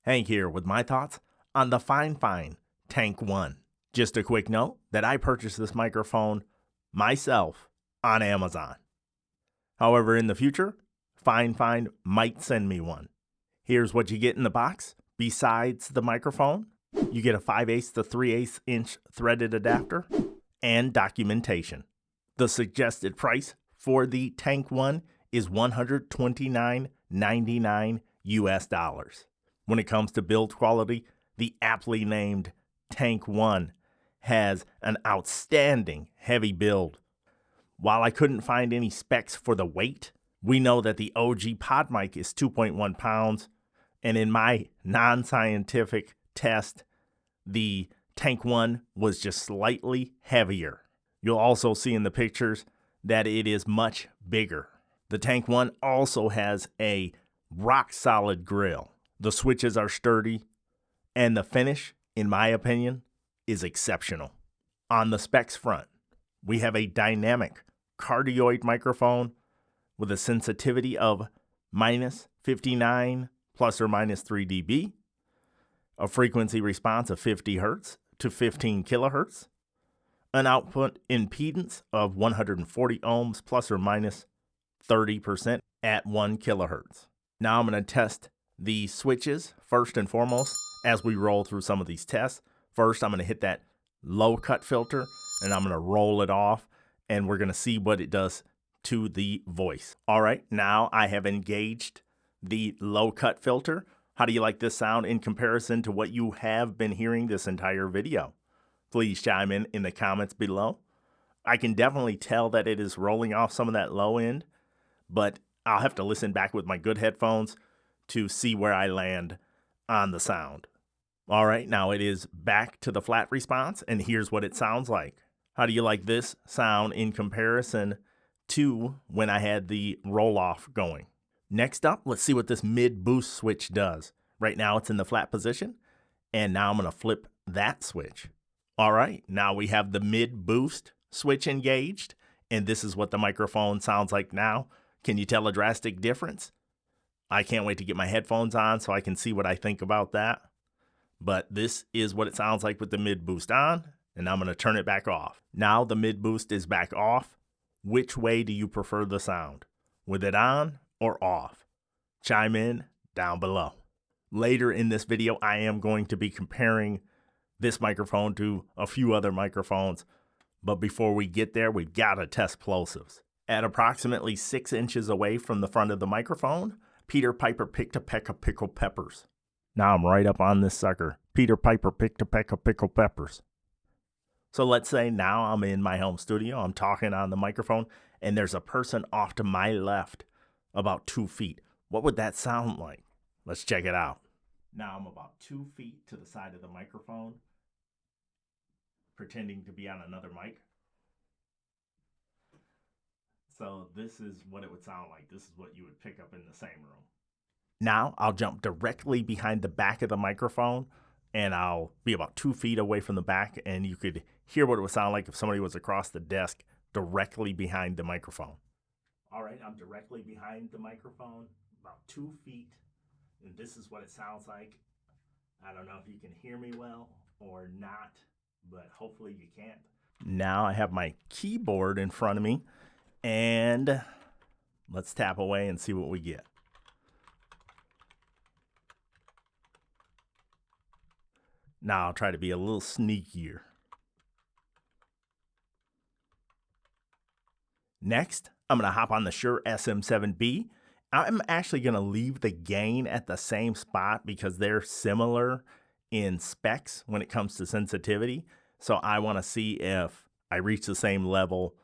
Hank here with my thoughts on the Fifine Tank 1. Just a quick note that I purchased this microphone myself on Amazon. However, in the future, Fifine might send me one. Here's what you get in the box. Besides the microphone, you get a 5/8 to 3/8 inch threaded adapter and documentation. The suggested price for the Tank 1 is $129.99 US. When it comes to build quality, the aptly named Tank 1 has an outstanding heavy build. While I couldn't find any specs for the weight, we know that the OG PodMic is 2.1 pounds, and in my non-scientific test, the Tank 1 was just slightly heavier. You'll also see in the pictures that it is much bigger. The Tank 1 also has a rock-solid grille. The switches are sturdy, and the finish, in my opinion, is exceptional. On the specs front, we have a dynamic cardioid microphone with a sensitivity of -59 ± 3 dB, a frequency response of 50 Hz to 15 kHz, an output impedance of 140 ohms ±30% at 1 kHz. Now I'm going to test the switches first and foremost as we roll through some of these tests. First, I'm going to hit that low cut filter and I'm going to roll it off, and we're going to see what it does to the voice. All right, now I have engaged the low cut filter. How do you like this sound in comparison to what you have been hearing this entire video? Please chime in the comments below. I can definitely tell that it is rolling off some of that low end, but I'll have to listen back with my good headphones to see where I land on the sound. All right, now it is back to the flat response, and here's what it sounds like. How do you like this sound in comparison to when I had the roll-off going? Next up, let's see what this mid-boost switch does. Right now it's in the flat position, and now I'm going to flip that switch. All right, now we have the mid-boost switch engaged, and this is what the microphone sounds like now. Can you tell a drastic difference? I can't wait to get my headphones on so I can see what I think about that. But this is what it sounds like with the mid-boost on, and I'm going to turn it back off. Now the mid-boost is back off. Which way do you prefer the sound? With it on or off? Chime in down below. Later in this video, I am going to be comparing this microphone to a few other microphones. But before we get there, we've got to test plosives. At approximately 6 inches away from the front of the microphone, Peter Piper picked a peck of pickled peppers. Now I'm right up on this sucker. Peter Piper picked a peck of pickled peppers. So let's say now I'm in my home studio, I'm talking on the microphone, and there's a person off to my left about 2 feet. What would that sound like? Let's check it out. Now I'm about 2 feet to the side of the microphone, pretending to be on another mic. So this is what it would sound like. This is what you would pick up in the same room. Now I'll jump directly behind the back of the microphone, and I'll be about 2 feet away from the back, and you could hear what it would sound like if somebody was across the desk directly behind the microphone. All right, I'm directly behind the microphone, about 2 feet, and this is what it sounds like. I don't know if you can hear me well or not, but hopefully you can. Now I have my keyboard in front of me, and let's tap away and see what we get. Now I'll try to be a little sneakier. Next, I'm going to hop on the Shure SM7B. I'm actually going to leave the gain at the same spot because they're similar in specs when it comes to sensitivity. So I want to see if I reach the same level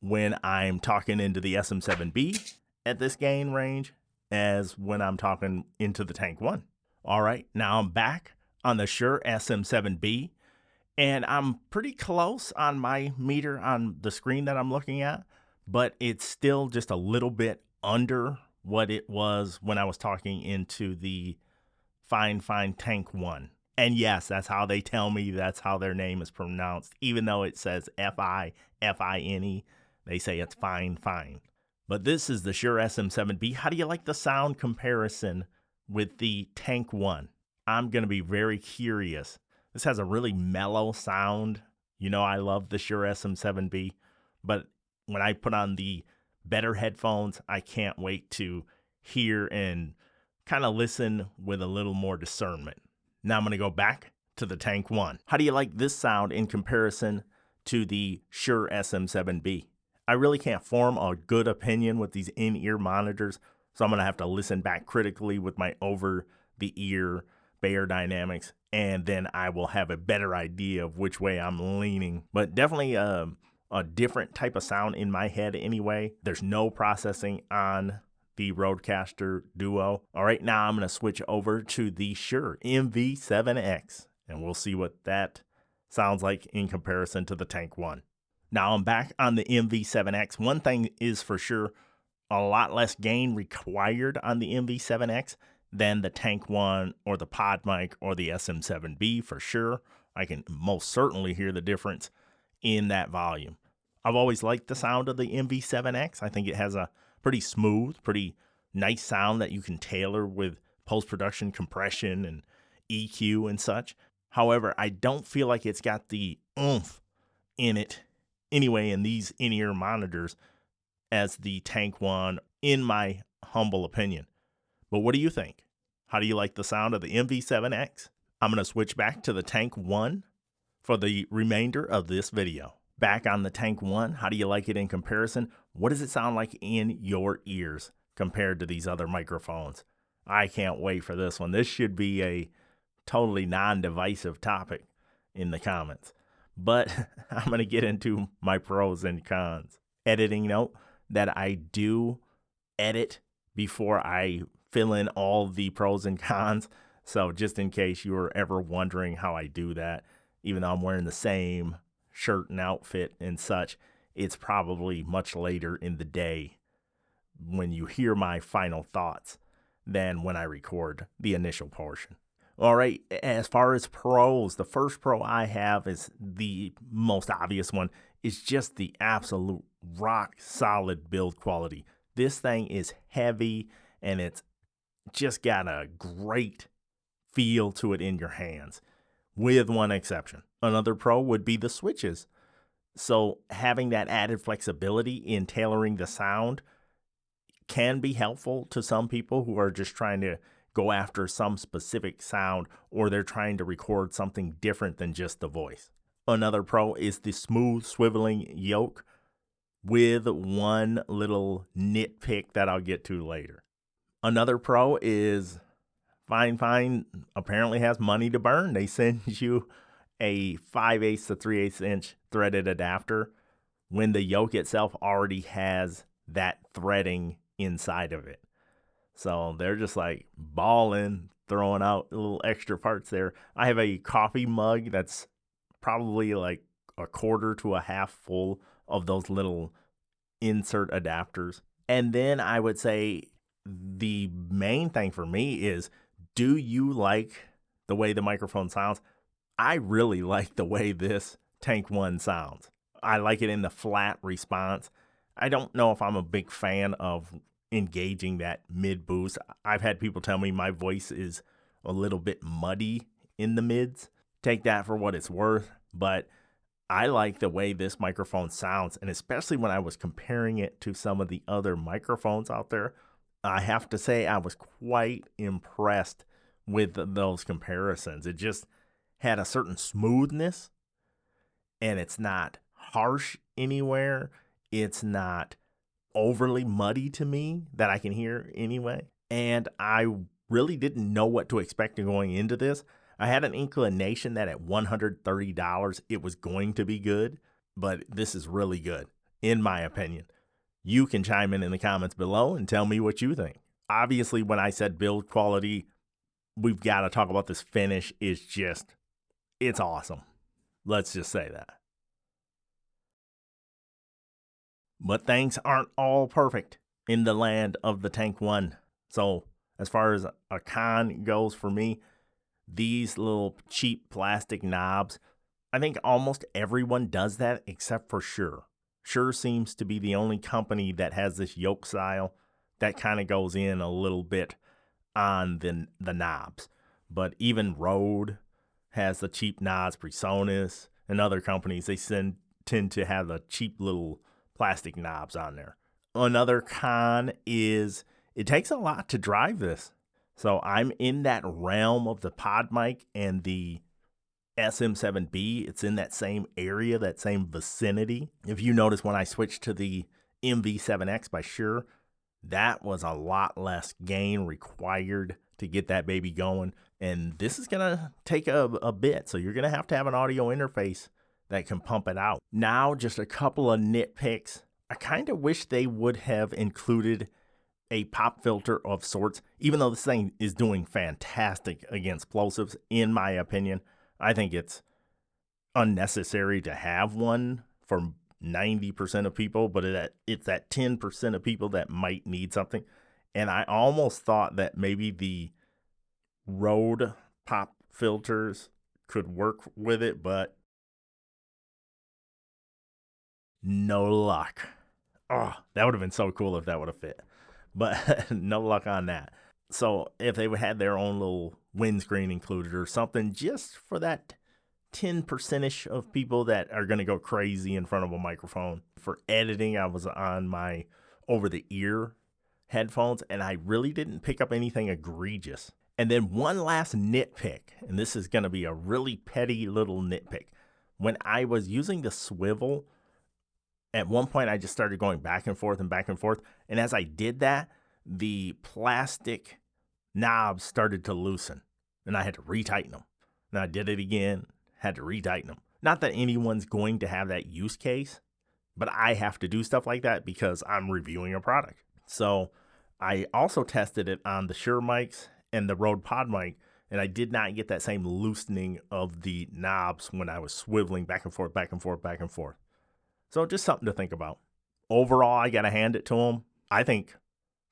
when I'm talking into the SM7B at this gain range as when I'm talking into the Tank 1. All right, now I'm back on the Shure SM7B, and I'm pretty close on my meter on the screen that I'm looking at, but it's still just a little bit under what it was when I was talking into the Fifine Tank 1. And yes, that's how they tell me that's how their name is pronounced. Even though it says F-I-F-I-N-E, they say it's fine. But this is the Shure SM7B. How do you like the sound comparison with the Tank 1? I'm going to be very curious. This has a really mellow sound. You know, I love the Shure SM7B, but when I put on the better headphones, I can't wait to hear and kind of listen with a little more discernment. Now I'm going to go back to the Tank 1. How do you like this sound in comparison to the Shure SM7B? I really can't form a good opinion with these in-ear monitors, so I'm going to have to listen back critically with my over-the-ear Bayer Dynamics, and then I will have a better idea of which way I'm leaning. But definitely a different type of sound in my head anyway. There's no processing on the Rodecaster Duo. All right, now I'm going to switch over to the Shure MV7X, and we'll see what that sounds like in comparison to the Tank 1. Now I'm back on the MV7X. One thing is for sure, a lot less gain required on the MV7X than the Tank 1 or the PodMic or the SM7B for sure. I can most certainly hear the difference in that volume. I've always liked the sound of the MV7X. I think it has a pretty smooth, pretty nice sound that you can tailor with post-production compression and EQ and such. However, I don't feel like it's got the oomph in it anyway in these in-ear monitors as the Tank 1, in my humble opinion. But what do you think? How do you like the sound of the MV7X? I'm going to switch back to the Tank 1 for the remainder of this video. Back on the Tank 1, how do you like it in comparison? What does it sound like in your ears compared to these other microphones? I can't wait for this one. This should be a totally non-divisive topic in the comments. But I'm going to get into my pros and cons. Editing note that I do edit before I fill in all the pros and cons. So just in case you were ever wondering how I do that, even though I'm wearing the same shirt and outfit and such, it's probably much later in the day when you hear my final thoughts than when I record the initial portion. All right, as far as pros, the first pro I have is the most obvious one, is just the absolute rock solid build quality. This thing is heavy and it's just got a great feel to it in your hands, with one exception. Another pro would be the switches. So having that added flexibility in tailoring the sound can be helpful to some people who are just trying to go after some specific sound, or they're trying to record something different than just the voice. Another pro is the smooth swiveling yoke, with one little nitpick that I'll get to later. Another pro is Fifine apparently has money to burn. They send you a 5/8 to 3/8 inch threaded adapter when the yoke itself already has that threading inside of it. So they're just like balling, throwing out little extra parts there. I have a coffee mug that's probably like a quarter to a half full of those little insert adapters. And then I would say the main thing for me is, do you like the way the microphone sounds? I really like the way this Tank 1 sounds. I like it in the flat response. I don't know if I'm a big fan of engaging that mid boost. I've had people tell me my voice is a little bit muddy in the mids. Take that for what it's worth, but I like the way this microphone sounds, and especially when I was comparing it to some of the other microphones out there, I have to say I was quite impressed with those comparisons. It just had a certain smoothness, and it's not harsh anywhere. It's not overly muddy to me that I can hear anyway. And I really didn't know what to expect going into this. I had an inclination that at $130 it was going to be good, but this is really good, in my opinion. You can chime in the comments below and tell me what you think. Obviously, when I said build quality, we've got to talk about this finish. It's awesome. Let's just say that. But things aren't all perfect in the land of the Tank 1. So as far as a con goes for me, these little cheap plastic knobs, I think almost everyone does that except for Shure. Shure seems to be the only company that has this yoke style that kind of goes in a little bit on the knobs. but even RODE has the cheap knobs, PreSonus, and other companies, they tend to have the cheap little plastic knobs on there. Another con is it takes a lot to drive this. So I'm in that realm of the PodMic and the SM7B. It's in that same area, that same vicinity. If you notice, when I switched to the MV7X by Shure, that was a lot less gain required to get that baby going. And this is going to take a bit. So you're going to have an audio interface that can pump it out. Now, just a couple of nitpicks. I kind of wish they would have included a pop filter of sorts, even though this thing is doing fantastic against plosives, in my opinion. I think it's unnecessary to have one for 90% of people, but it's that 10% of people that might need something. And I almost thought that maybe the RODE pop filters could work with it, but no luck. Oh, that would have been so cool if that would have fit, but no luck on that. So if they would have their own little windscreen included or something, just for that 10%ish of people that are going to go crazy in front of a microphone. For editing, I was on my over-the-ear headphones, and I really didn't pick up anything egregious. And then one last nitpick, and this is going to be a really petty little nitpick. When I was using the swivel, at one point I just started going back and forth, and as I did that, the plastic knobs started to loosen, and I had to retighten them. And I did it again, had to retighten them. Not that anyone's going to have that use case, but I have to do stuff like that because I'm reviewing a product. So I also tested it on the Shure mics and the RODE PodMic, and I did not get that same loosening of the knobs when I was swiveling back and forth, back and forth, back and forth. So just something to think about. Overall, I got to hand it to them. I think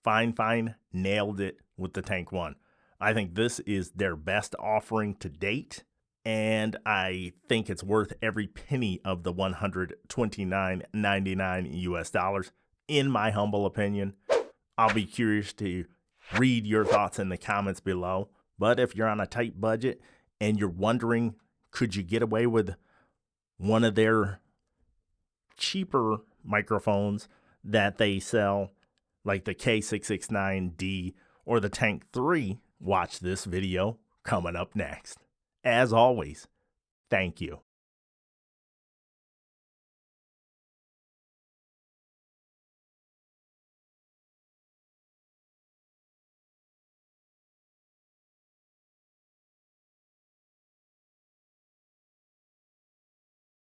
Fifine nailed it with the Tank 1. I think this is their best offering to date, and I think it's worth every penny of the $129.99 US dollars, in my humble opinion. I'll be curious to read your thoughts in the comments below. But if you're on a tight budget and you're wondering, could you get away with one of their cheaper microphones that they sell, like the K669D or the Tank 3, watch this video coming up next. As always, thank you.